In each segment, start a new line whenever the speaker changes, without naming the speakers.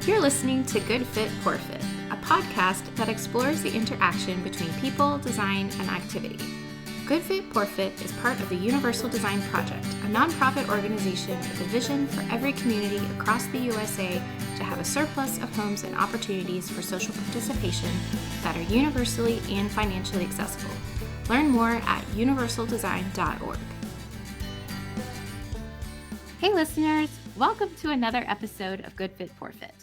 You're listening to Good Fit, Poor Fit, a podcast that explores the interaction between people, design, and activity. Good Fit, Poor Fit is part of the Universal Design Project, a nonprofit organization with a vision for every community across the USA to have a surplus of homes and opportunities for social participation that are universally and financially accessible. Learn more at universaldesign.org. Hey listeners, welcome to another episode of Good Fit, Poor Fit.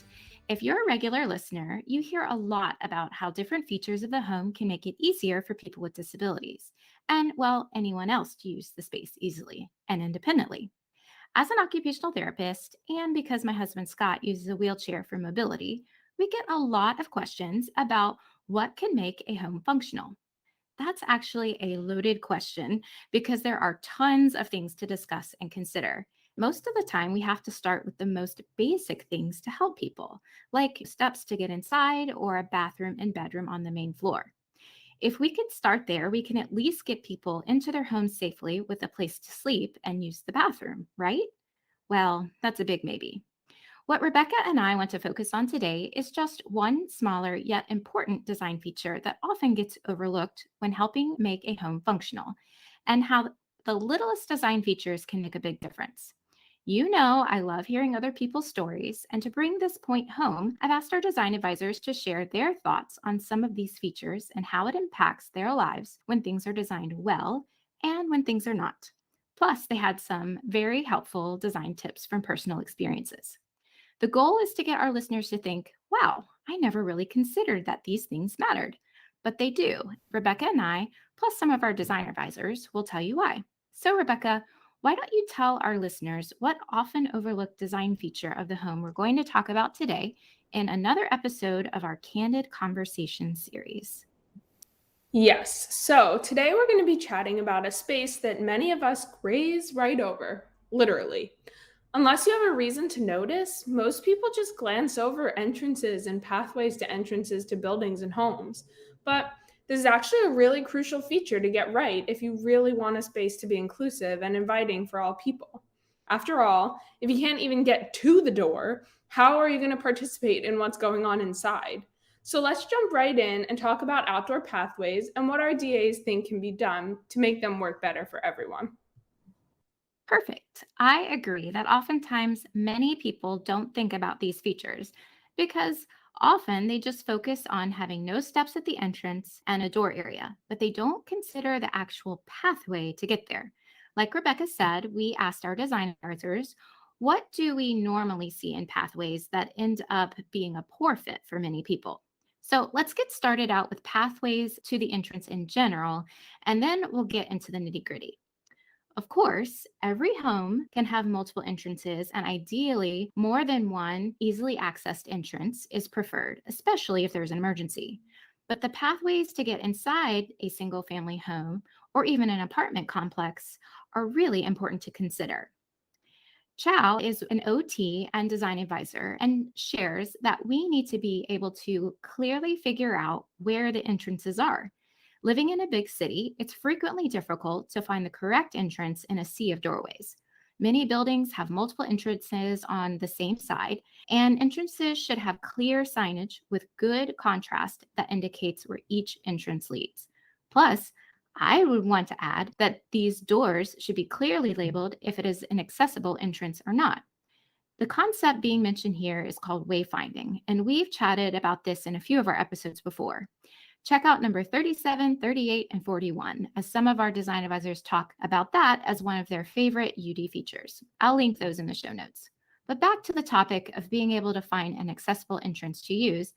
If you're a regular listener, you hear a lot about how different features of the home can make it easier for people with disabilities and, well, anyone else to use the space easily and independently. As an occupational therapist, and because my husband Scott uses a wheelchair for mobility, we get a lot of questions about what can make a home functional. That's actually a loaded question because there are tons of things to discuss and consider. Most of the time, we have to start with the most basic things to help people, like steps to get inside or a bathroom and bedroom on the main floor. If we can start there, we can at least get people into their homes safely with a place to sleep and use the bathroom, right? Well, that's a big maybe. What Rebecca and I want to focus on today is just one smaller yet important design feature that often gets overlooked when helping make a home functional, and how the littlest design features can make a big difference. You know, I love hearing other people's stories, and to bring this point home, I've asked our design advisors to share their thoughts on some of these features and how it impacts their lives when things are designed well and when things are not. Plus, they had some very helpful design tips from personal experiences. The goal is to get our listeners to think, wow, I never really considered that these things mattered. But they do. Rebecca and I, plus some of our design advisors, will tell you why. So, Rebecca, why don't you tell our listeners what often overlooked design feature of the home we're going to talk about today in another episode of our Candid Conversation series?
Yes, so today we're going to be chatting about a space that many of us graze right over, literally. Unless you have a reason to notice, most people just glance over entrances and pathways to entrances to buildings and homes. But this is actually a really crucial feature to get right if you really want a space to be inclusive and inviting for all people. After all, if you can't even get to the door, how are you going to participate in what's going on inside? So let's jump right in and talk about outdoor pathways and what our DAs think can be done to make them work better for everyone.
Perfect. I agree that oftentimes many people don't think about these features because often they just focus on having no steps at the entrance and a door area, but they don't consider the actual pathway to get there. Like Rebecca said, we asked our design advisors, what do we normally see in pathways that end up being a poor fit for many people? So let's get started out with pathways to the entrance in general, and then we'll get into the nitty gritty. Of course, every home can have multiple entrances, and ideally, more than one easily accessed entrance is preferred, especially if there's an emergency. But the pathways to get inside a single family home or even an apartment complex are really important to consider. Chow is an OT and design advisor and shares that we need to be able to clearly figure out where the entrances are. Living in a big city, it's frequently difficult to find the correct entrance in a sea of doorways. Many buildings have multiple entrances on the same side, and entrances should have clear signage with good contrast that indicates where each entrance leads. Plus, I would want to add that these doors should be clearly labeled if it is an accessible entrance or not. The concept being mentioned here is called wayfinding, and we've chatted about this in a few of our episodes before. Check out number 37, 38, and 41, as some of our design advisors talk about that as one of their favorite UD features. I'll link those in the show notes. But back to the topic of being able to find an accessible entrance to use.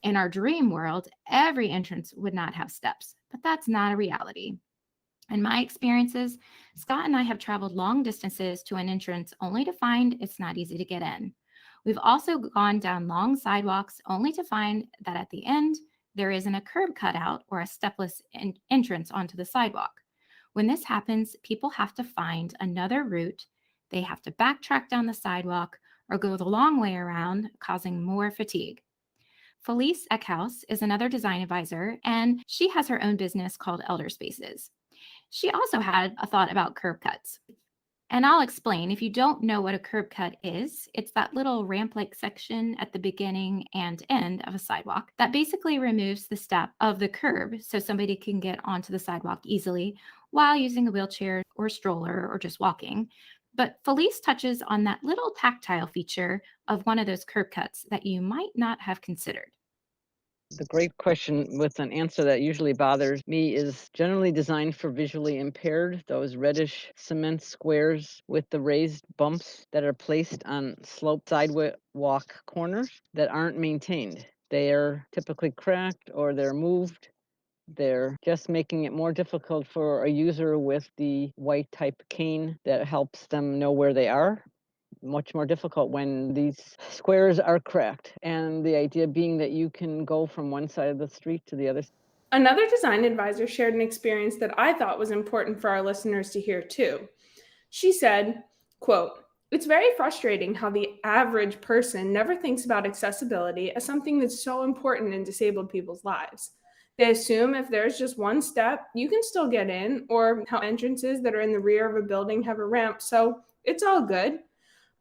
In our dream world, every entrance would not have steps, but that's not a reality. In my experiences, Scott and I have traveled long distances to an entrance only to find it's not easy to get in. We've also gone down long sidewalks only to find that at the end, there isn't a curb cutout or a stepless entrance onto the sidewalk. When this happens, people have to find another route. They have to backtrack down the sidewalk or go the long way around, causing more fatigue. Felice Eckhouse is another design advisor, and she has her own business called Elder Spaces. She also had a thought about curb cuts. And I'll explain. If you don't know what a curb cut is, it's that little ramp like section at the beginning and end of a sidewalk that basically removes the step of the curb so somebody can get onto the sidewalk easily while using a wheelchair or stroller or just walking. But Felice touches on that little tactile feature of one of those curb cuts that you might not have considered.
The great question with an answer that usually bothers me is generally designed for visually impaired, those reddish cement squares with the raised bumps that are placed on sloped sidewalk corners that aren't maintained. They are typically cracked or they're moved. They're just making it more difficult for a user with the white type cane that helps them know where they are, much more difficult when these squares are cracked. And the idea being that you can go from one side of the street to the other.
Another design advisor shared an experience that I thought was important for our listeners to hear too. She said, quote, "It's very frustrating how the average person never thinks about accessibility as something that's so important in disabled people's lives. They assume if there's just one step, you can still get in, or how entrances that are in the rear of a building have a ramp, so it's all good.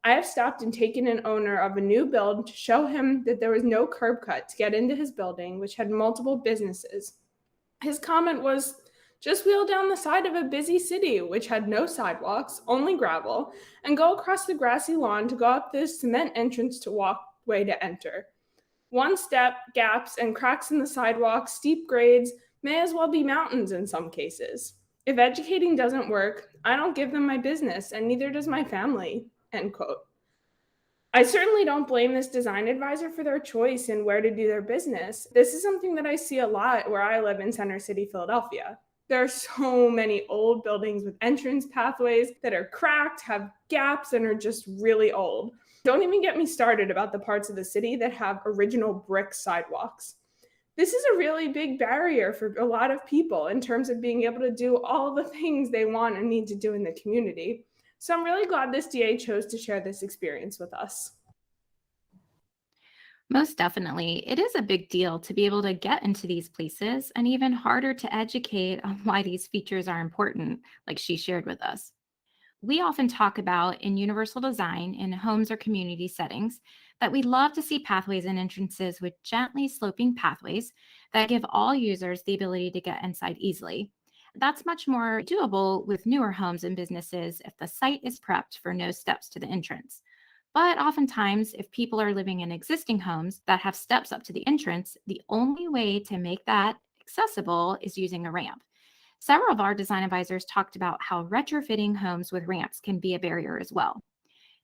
I have stopped and taken an owner of a new build to show him that there was no curb cut to get into his building, which had multiple businesses. His comment was, just wheel down the side of a busy city, which had no sidewalks, only gravel, and go across the grassy lawn to go up this cement entrance to walkway to enter. One step, gaps, and cracks in the sidewalk, steep grades, may as well be mountains in some cases. If educating doesn't work, I don't give them my business, and neither does my family." End quote. I certainly don't blame this design advisor for their choice in where to do their business. This is something that I see a lot where I live in Center City, Philadelphia. There are so many old buildings with entrance pathways that are cracked, have gaps, and are just really old. Don't even get me started about the parts of the city that have original brick sidewalks. This is a really big barrier for a lot of people in terms of being able to do all the things they want and need to do in the community. So I'm really glad this DA chose to share this experience with us.
Most definitely. It is a big deal to be able to get into these places and even harder to educate on why these features are important, like she shared with us. We often talk about in universal design in homes or community settings that we love to see pathways and entrances with gently sloping pathways that give all users the ability to get inside easily. That's much more doable with newer homes and businesses if the site is prepped for no steps to the entrance. But oftentimes, if people are living in existing homes that have steps up to the entrance, the only way to make that accessible is using a ramp. Several of our design advisors talked about how retrofitting homes with ramps can be a barrier as well.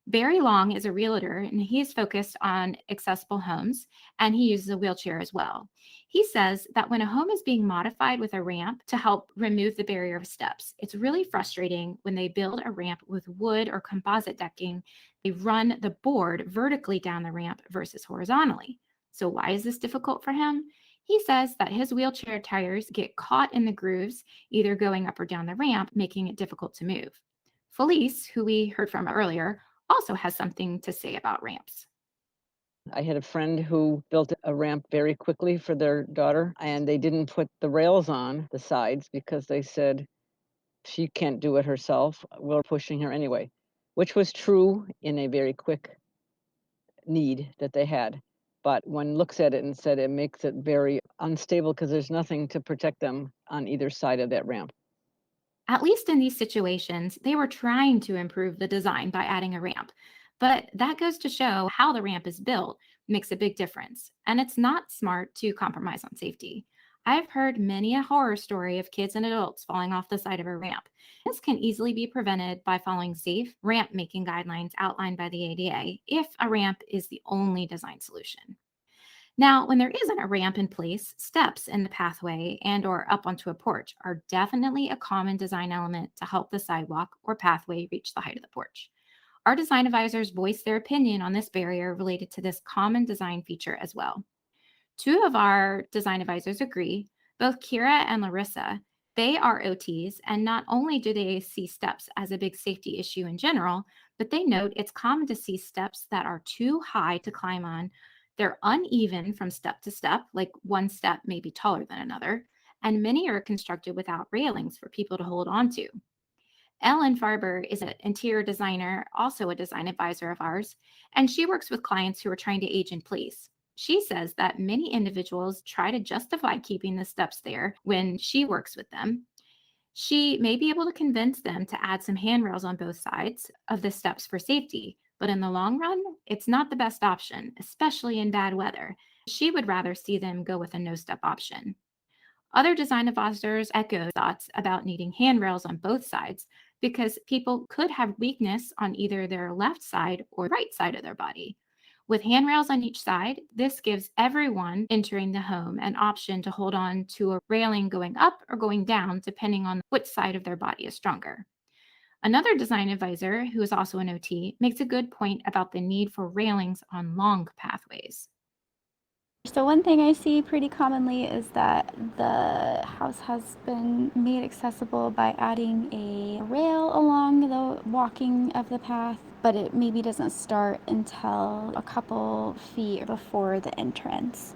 Barry Long is a realtor and he is focused on accessible homes and he uses a wheelchair as well. He says that when a home is being modified with a ramp to help remove the barrier of steps, it's really frustrating when they build a ramp with wood or composite decking. They run the board vertically down the ramp versus horizontally. So, why is this difficult for him? He says that his wheelchair tires get caught in the grooves, either going up or down the ramp, making it difficult to move. Felice, who we heard from earlier, also has something to say about ramps.
I had a friend who built a ramp very quickly for their daughter, and they didn't put the rails on the sides because they said she can't do it herself. We're pushing her anyway, which was true in a very quick need that they had. But one looks at it and said it makes it very unstable because there's nothing to protect them on either side of that ramp.
At least in these situations, they were trying to improve the design by adding a ramp. But that goes to show how the ramp is built makes a big difference. And it's not smart to compromise on safety. I've heard many a horror story of kids and adults falling off the side of a ramp. This can easily be prevented by following safe ramp making guidelines outlined by the ADA if a ramp is the only design solution. Now, when there isn't a ramp in place, steps in the pathway and or up onto a porch are definitely a common design element to help the sidewalk or pathway reach the height of the porch. Our design advisors voice their opinion on this barrier related to this common design feature as well. Two of our design advisors agree, both Kira and Larissa. They are OTs, and not only do they see steps as a big safety issue in general, but they note it's common to see steps that are too high to climb on. They're uneven from step to step, like one step may be taller than another, and many are constructed without railings for people to hold on to. Ellen Farber is an interior designer, also a design advisor of ours, and she works with clients who are trying to age in place. She says that many individuals try to justify keeping the steps there when she works with them. She may be able to convince them to add some handrails on both sides of the steps for safety, but in the long run, it's not the best option, especially in bad weather. She would rather see them go with a no step option. Other design advisors echo thoughts about needing handrails on both sides because people could have weakness on either their left side or right side of their body. With handrails on each side, this gives everyone entering the home an option to hold on to a railing going up or going down, depending on which side of their body is stronger. Another design advisor, who is also an OT, makes a good point about the need for railings on long pathways.
So one thing I see pretty commonly is that the house has been made accessible by adding a rail along the walking of the path, but it maybe doesn't start until a couple feet before the entrance.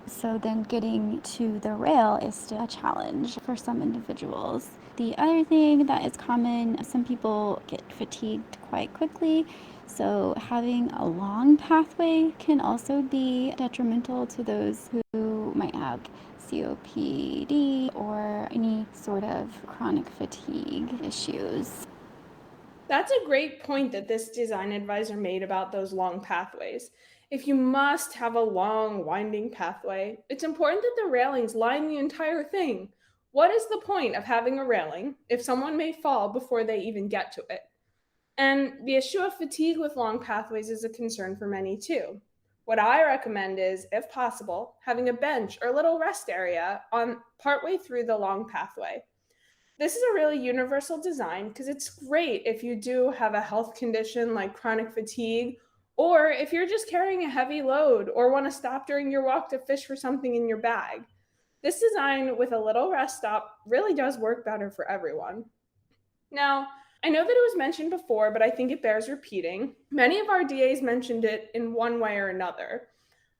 So then getting to the rail is still a challenge for some individuals. The other thing that is common, some people get fatigued quite quickly. So having a long pathway can also be detrimental to those who might have COPD or any sort of chronic fatigue issues.
That's a great point that this design advisor made about those long pathways. If you must have a long, winding pathway, it's important that the railings line the entire thing. What is the point of having a railing if someone may fall before they even get to it? And the issue of fatigue with long pathways is a concern for many too. What I recommend is, if possible, having a bench or little rest area on partway through the long pathway. This is a really universal design because it's great if you do have a health condition like chronic fatigue, or if you're just carrying a heavy load or want to stop during your walk to fish for something in your bag. This design with a little rest stop really does work better for everyone. Now, I know that it was mentioned before, but I think it bears repeating. Many of our DAs mentioned it in one way or another.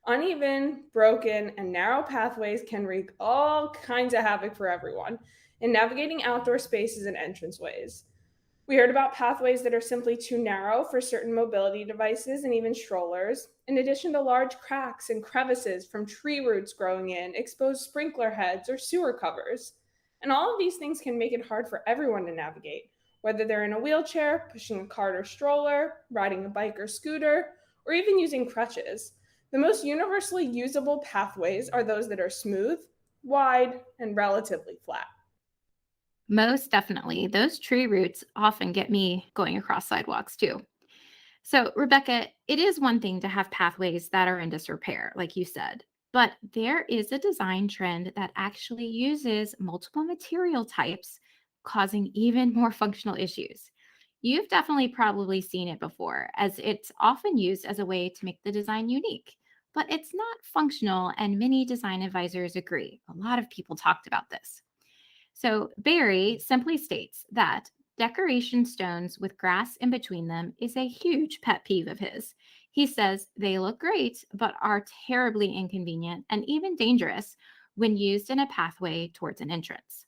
Uneven, broken, and narrow pathways can wreak all kinds of havoc for everyone in navigating outdoor spaces and entranceways. We heard about pathways that are simply too narrow for certain mobility devices and even strollers, in addition to large cracks and crevices from tree roots growing in, exposed sprinkler heads, or sewer covers. And all of these things can make it hard for everyone to navigate, whether they're in a wheelchair, pushing a cart or stroller, riding a bike or scooter, or even using crutches. The most universally usable pathways are those that are smooth, wide, and relatively flat.
Most definitely. Those tree roots often get me going across sidewalks too. So, Rebecca, it is one thing to have pathways that are in disrepair, like you said, but there is a design trend that actually uses multiple material types, causing even more functional issues. You've definitely probably seen it before, as it's often used as a way to make the design unique. But it's not functional, and many design advisors agree. A lot of people talked about this. So, Barry simply states that decoration stones with grass in between them is a huge pet peeve of his. He says they look great, but are terribly inconvenient and even dangerous when used in a pathway towards an entrance.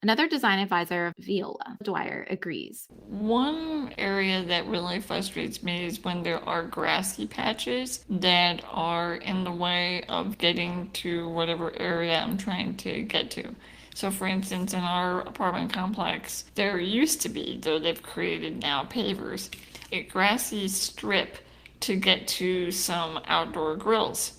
Another design advisor, Viola Dwyer, agrees.
One area that really frustrates me is when there are grassy patches that are in the way of getting to whatever area I'm trying to get to. So, for instance, in our apartment complex, there used to be, though they've created now pavers, a grassy strip to get to some outdoor grills.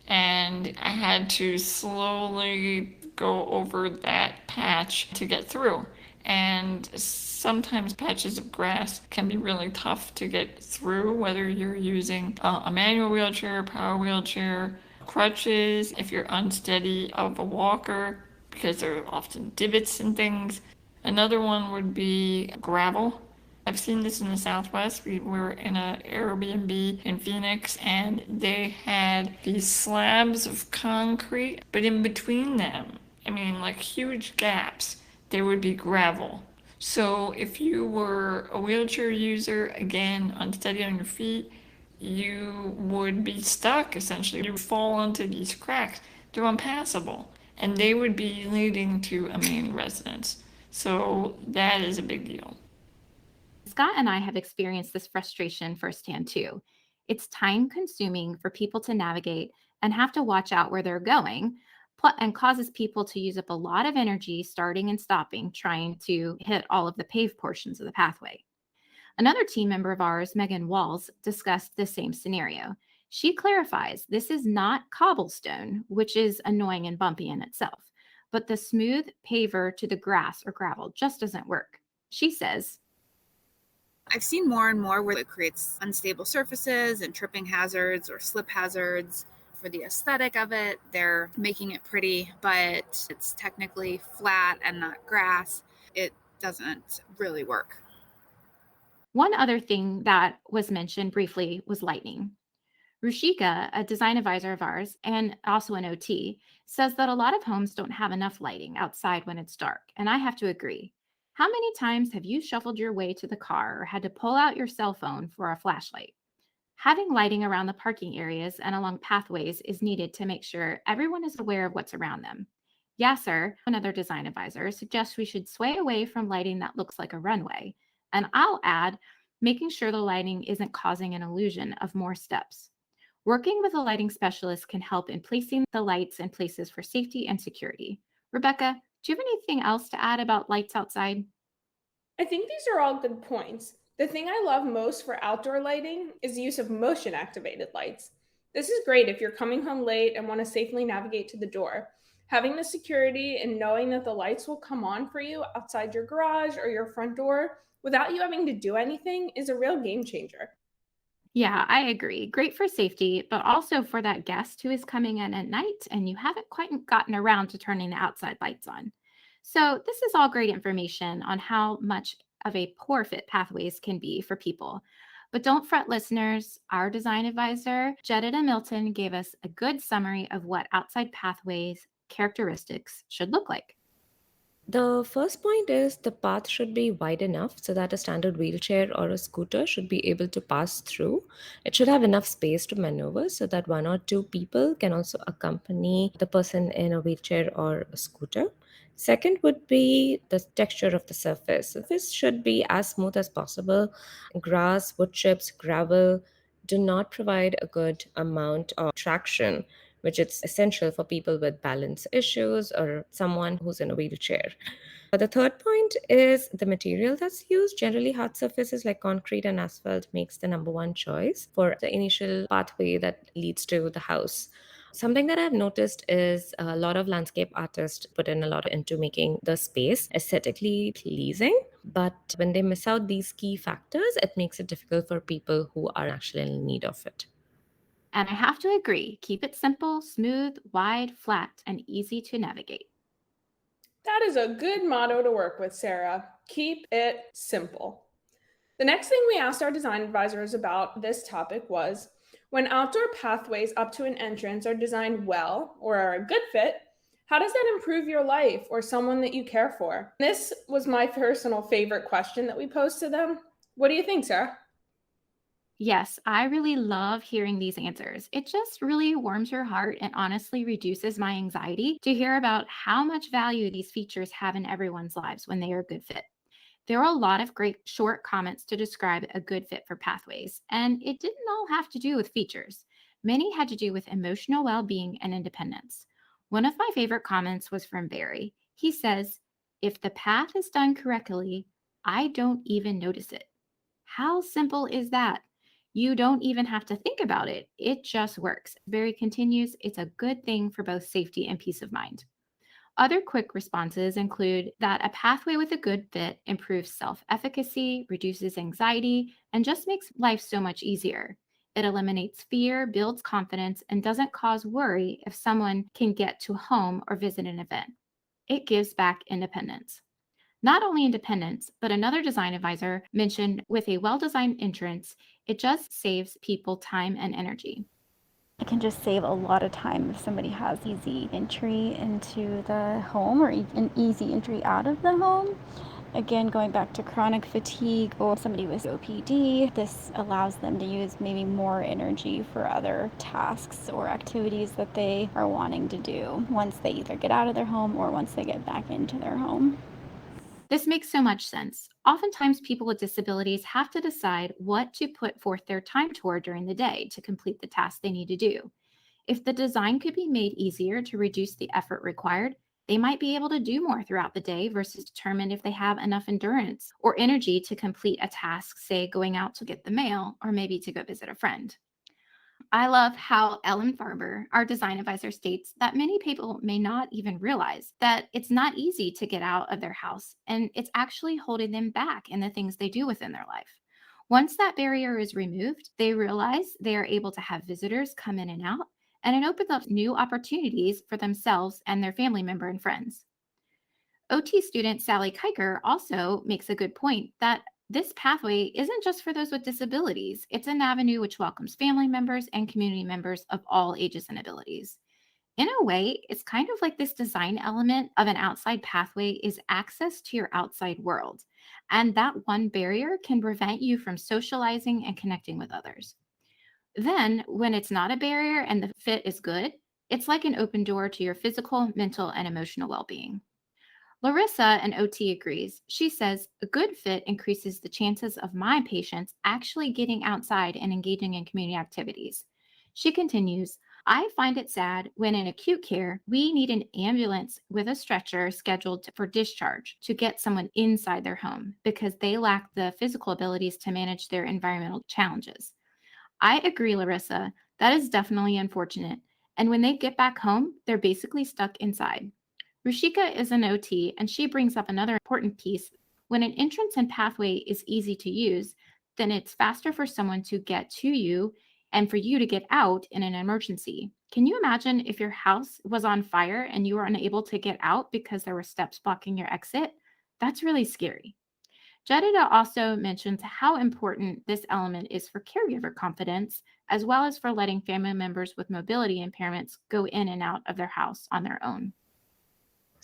And I had to slowly go over that patch to get through. And sometimes patches of grass can be really tough to get through, whether you're using a manual wheelchair, power wheelchair, crutches, if you're unsteady of a walker, because there are often divots and things. Another one would be gravel. I've seen this in the Southwest. We were in an Airbnb in Phoenix, and they had these slabs of concrete, but in between them, I mean, like huge gaps, there would be gravel. So if you were a wheelchair user, again, unsteady on your feet, you would be stuck essentially. You would fall into these cracks. They're impassable, and they would be leading to a main residence. So that is a big deal.
Scott and I have experienced this frustration firsthand too. It's time consuming for people to navigate and have to watch out where they're going, and causes people to use up a lot of energy starting and stopping trying to hit all of the paved portions of the pathway. Another team member of ours, Megan Walls, discussed the same scenario. She clarifies this is not cobblestone, which is annoying and bumpy in itself, but the smooth paver to the grass or gravel just doesn't work. She says,
I've seen more and more where it creates unstable surfaces and tripping hazards or slip hazards. For the aesthetic of it, they're making it pretty, but it's technically flat and not grass. It doesn't really work.
one other thing that was mentioned briefly was lighting. Rushika, a design advisor of ours and also an OT, says that a lot of homes don't have enough lighting outside when it's dark. And I have to agree. How many times have you shuffled your way to the car or had to pull out your cell phone for a flashlight? Having lighting around the parking areas and along pathways is needed to make sure everyone is aware of what's around them. Yasser, another design advisor, suggests we should sway away from lighting that looks like a runway. And I'll add, making sure the lighting isn't causing an illusion of more steps. Working with a lighting specialist can help in placing the lights in places for safety and security. Rebecca, do you have anything else to add about lights outside?
I think these are all good points. The thing I love most for outdoor lighting is the use of motion activated lights. This is great if you're coming home late and want to safely navigate to the door. Having the security and knowing that the lights will come on for you outside your garage or your front door without you having to do anything is a real game changer.
Yeah, I agree. Great for safety, but also for that guest who is coming in at night and you haven't quite gotten around to turning the outside lights on. So, this is all great information on how much of a poor fit pathways can be for people. But don't fret, listeners. Our design advisor, Jedida Milton, gave us a good summary of what outside pathways characteristics should look like.
The first point is the path should be wide enough so that a standard wheelchair or a scooter should be able to pass through. It should have enough space to maneuver so that one or two people can also accompany the person in a wheelchair or a scooter. Second would be the texture of the surface. Surface should be as smooth as possible. Grass, wood chips, gravel do not provide a good amount of traction, which is essential for people with balance issues or someone who's in a wheelchair. The third point is the material that's used. Generally, hard surfaces like concrete and asphalt makes the number one choice for the initial pathway that leads to the house. Something that I've noticed is a lot of landscape artists put in a lot into making the space aesthetically pleasing. But when they miss out these key factors, it makes it difficult for people who are actually in need of it.
And I have to agree, keep it simple, smooth, wide, flat, and easy to navigate.
That is a good motto to work with, Sarah. Keep it simple. The next thing we asked our design advisors about this topic was when outdoor pathways up to an entrance are designed well or are a good fit, how does that improve your life or someone that you care for? This was my personal favorite question that we posed to them. What do you think, Sarah?
Yes, I really love hearing these answers. It just really warms your heart and honestly reduces my anxiety to hear about how much value these features have in everyone's lives when they are a good fit. There are a lot of great short comments to describe a good fit for pathways, and it didn't all have to do with features. Many had to do with emotional well being and independence. One of my favorite comments was from Barry. He says, if the path is done correctly, I don't even notice it. How simple is that? You don't even have to think about it. It just works. Barry continues, it's a good thing for both safety and peace of mind. Other quick responses include that a pathway with a good fit improves self efficacy, reduces anxiety, and just makes life so much easier. It eliminates fear, builds confidence, and doesn't cause worry if someone can get to home or visit an event. It gives back independence. Not only independence, but another design advisor mentioned with a well designed entrance, it just saves people time and energy.
It can just save a lot of time if somebody has easy entry into the home or an easy entry out of the home. Again, going back to chronic fatigue or somebody with COPD, this allows them to use maybe more energy for other tasks or activities that they are wanting to do once they either get out of their home or once they get back into their home.
This makes so much sense. Oftentimes, people with disabilities have to decide what to put forth their time toward during the day to complete the tasks they need to do. If the design could be made easier to reduce the effort required, they might be able to do more throughout the day versus determine if they have enough endurance or energy to complete a task, say going out to get the mail or maybe to go visit a friend. I love how Ellen Farber, our design advisor, states that many people may not even realize that it's not easy to get out of their house and it's actually holding them back in the things they do within their life. Once that barrier is removed, they realize they are able to have visitors come in and out, and it opens up new opportunities for themselves and their family member and friends. OT student Sally Kiker also makes a good point that this pathway isn't just for those with disabilities. It's an avenue which welcomes family members and community members of all ages and abilities. In a way, it's kind of like this design element of an outside pathway is access to your outside world. And that one barrier can prevent you from socializing and connecting with others. Then, when it's not a barrier and the fit is good, it's like an open door to your physical, mental, and emotional well being. Larissa, an OT, agrees. She says a good fit increases the chances of my patients actually getting outside and engaging in community activities. She continues, I find it sad when in acute care, we need an ambulance with a stretcher scheduled for discharge to get someone inside their home because they lack the physical abilities to manage their environmental challenges. I agree, Larissa. That is definitely unfortunate. And when they get back home, they're basically stuck inside. Rushika is an OT, and she brings up another important piece. When an entrance and pathway is easy to use, then it's faster for someone to get to you and for you to get out in an emergency. Can you imagine if your house was on fire and you were unable to get out because there were steps blocking your exit? That's really scary. Jedida also mentions how important this element is for caregiver confidence, as well as for letting family members with mobility impairments go in and out of their house on their own.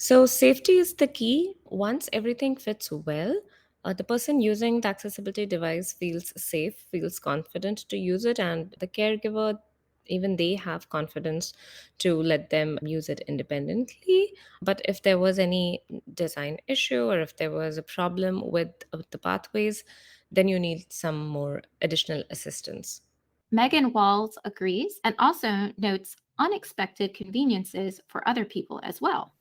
So, safety is the key. Once everything fits well, the person using the accessibility device feels safe, feels confident to use it, and the caregiver, even they have confidence to let them use it independently. But if there was any design issue or if there was a problem with the pathways, then you need some more additional assistance.
Megan Walls agrees and also notes unexpected conveniences for other people as well.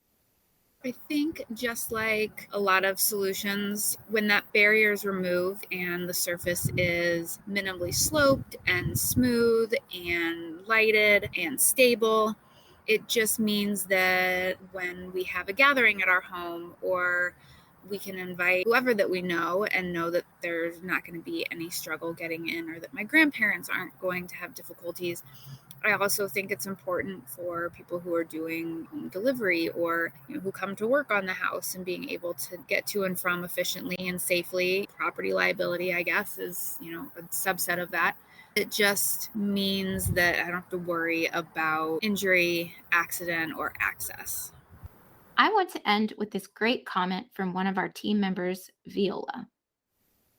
I think just like a lot of solutions, when that barrier is removed and the surface is minimally sloped and smooth and lighted and stable, it just means that when we have a gathering at our home, or we can invite whoever that we know and know that there's not going to be any struggle getting in, or that my grandparents aren't going to have difficulties. I also think it's important for people who are doing home delivery, or who come to work on the house, and being able to get to and from efficiently and safely. Property liability, I guess, is a subset of that. It just means that I don't have to worry about injury, accident, or access.
I want to end with this great comment from one of our team members, Viola.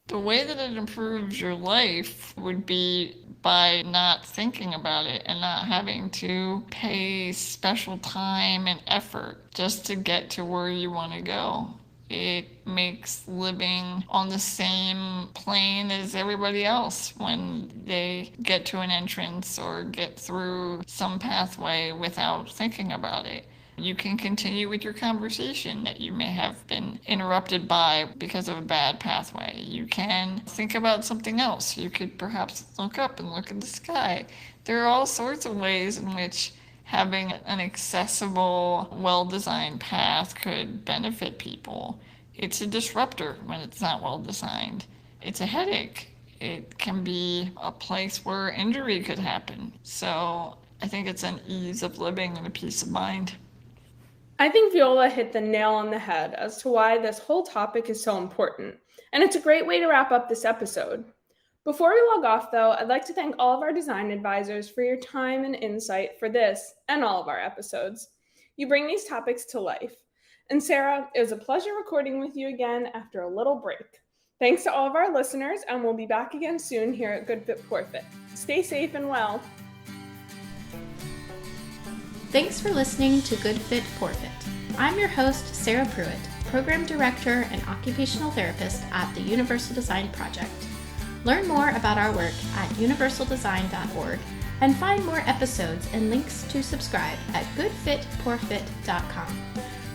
The way that it improves your life would be by not thinking about it and not having to pay special time and effort just to get to where you want to go. It makes living on the same plane as everybody else when they get to an entrance or get through some pathway without thinking about it. You can continue with your conversation that you may have been interrupted by because of a bad pathway. You can think about something else. You could perhaps look up and look at the sky. There are all sorts of ways in which having an accessible, well-designed path could benefit people. It's a disruptor when it's not well designed. It's a headache. It can be a place where injury could happen. So I think it's an ease of living and a peace of mind.
I think Viola hit the nail on the head as to why this whole topic is so important, and it's a great way to wrap up this episode. Before we log off, though, I'd like to thank all of our design advisors for your time and insight for this and all of our episodes. You bring these topics to life. And Sarah, it was a pleasure recording with you again after a little break. Thanks to all of our listeners, and we'll be back again soon here at Good Fit Poor Fit. Stay safe and well.
Thanks for listening to Good Fit, Poor Fit. I'm your host, Sarah Pruitt.
Program Director and Occupational Therapist at the Universal Design Project. Learn more about our work at universaldesign.org and find more episodes and links to subscribe at goodfitpoorfit.com.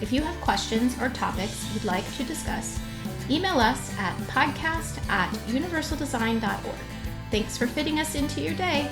If you have questions or topics you'd like to discuss, email us at podcast@universaldesign.org. Thanks for fitting us into your day.